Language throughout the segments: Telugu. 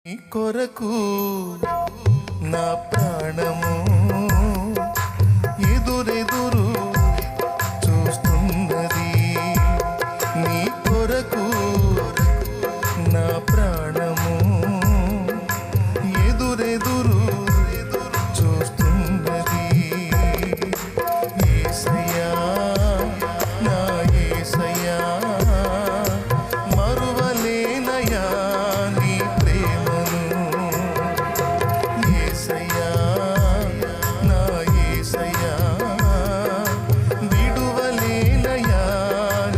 నీ కొరకు నా ప్రాణము ఎదురెదురు చూస్తున్నది. నీ కొరకు నా ప్రాణము ఎదురెదురు చూస్తున్నది. యేసయ్యా నా యేసయ్యా మరువలేనయా నీ ప్రేమను. యేసయ్యా నా యేసయ్యా విడువలేనయా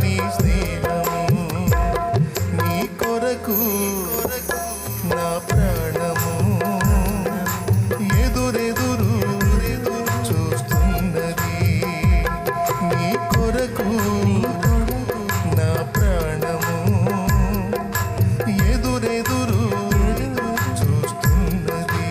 నీ స్నేహము. నీ కొరకు నా ప్రాణము ఎదురెదురు చూస్తున్నది. నీ కొరకు నా ప్రాణము ఎదురెదురు చూస్తున్నది.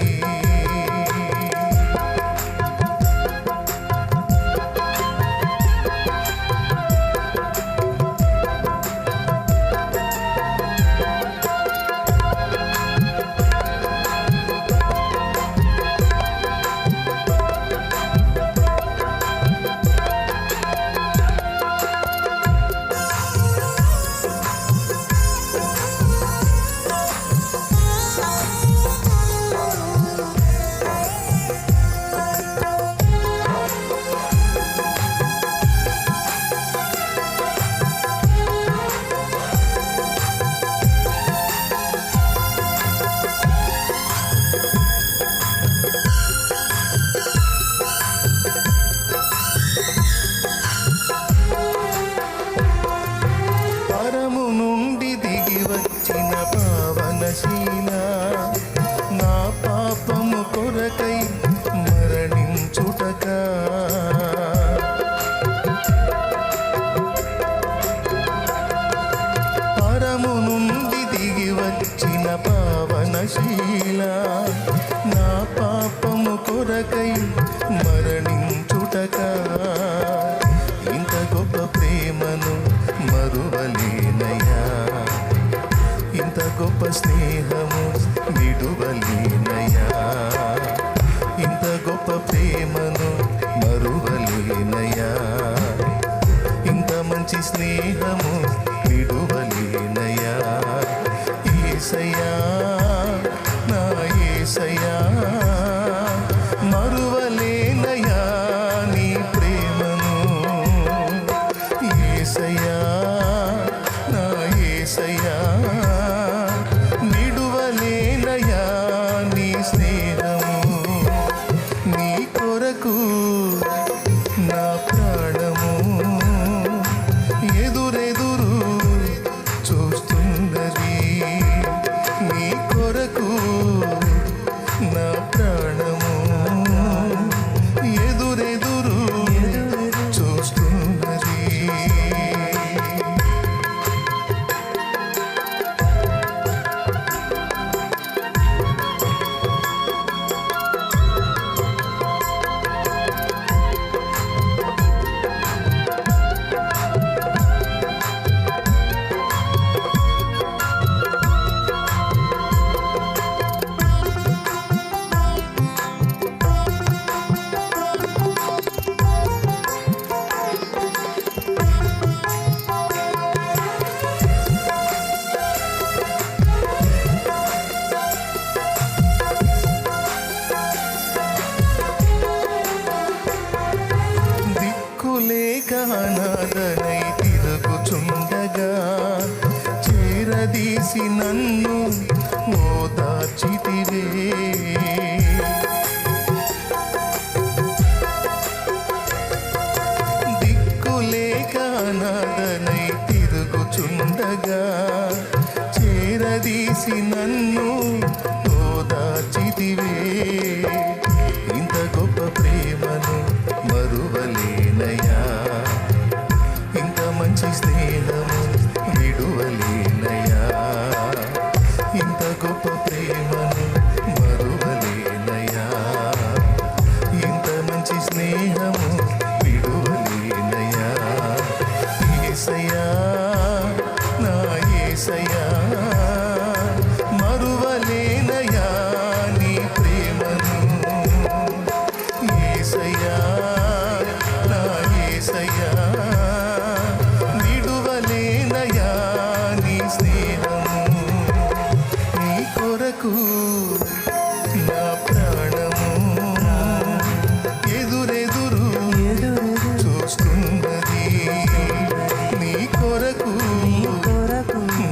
పరము నుండి దిగి వచ్చిన పావనశీల నా పాపము కొరకై మరణించుటక. పరము నుండి దిగి వచ్చిన పావనశీల నా పాపము కొరకై మరణించుటక. ఇంత గొప్ప ప్రేమను మరువలేనయా, ఇంత గొప్ప స్నేహము విడువలేనయా. ఇంత గొప్ప ప్రేమను మరువలేనయా, ఇంత మంచి స్నేహము విడువలేనయా. యేసయ్యా నా యేసయ్యా మరువలేనయా నీ ప్రేమను. యేసయ్యా నా యేసయ్యా విడువలేనయా కొరకు నా ప్రాణము ఎదురెదురు చూస్తున్నది. నీ కొరకు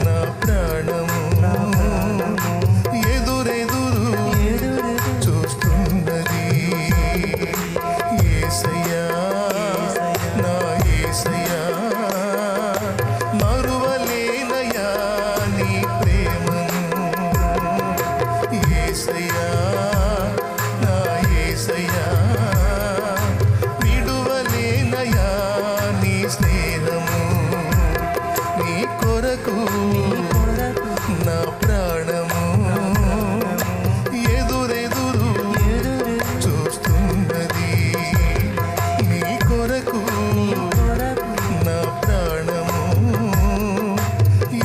నా ప్రాణము ఎదురెదురు చూస్తున్నది. యేసయ్యా, నా యేసయ్యా, మరువలేనయ్యా నీ ప్రేమను. యేసయ్యా, నా యేసయ్యా, విడువలేనయ్యా నీ స్నేహము. నీ కొరకు నా ప్రాణము ఎదురెదురు చూస్తున్నది. నీ కొరకు నా ప్రాణము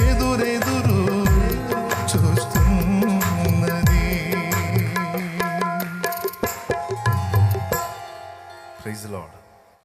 ఎదురెదురు చూస్తున్నది. Praise the lord.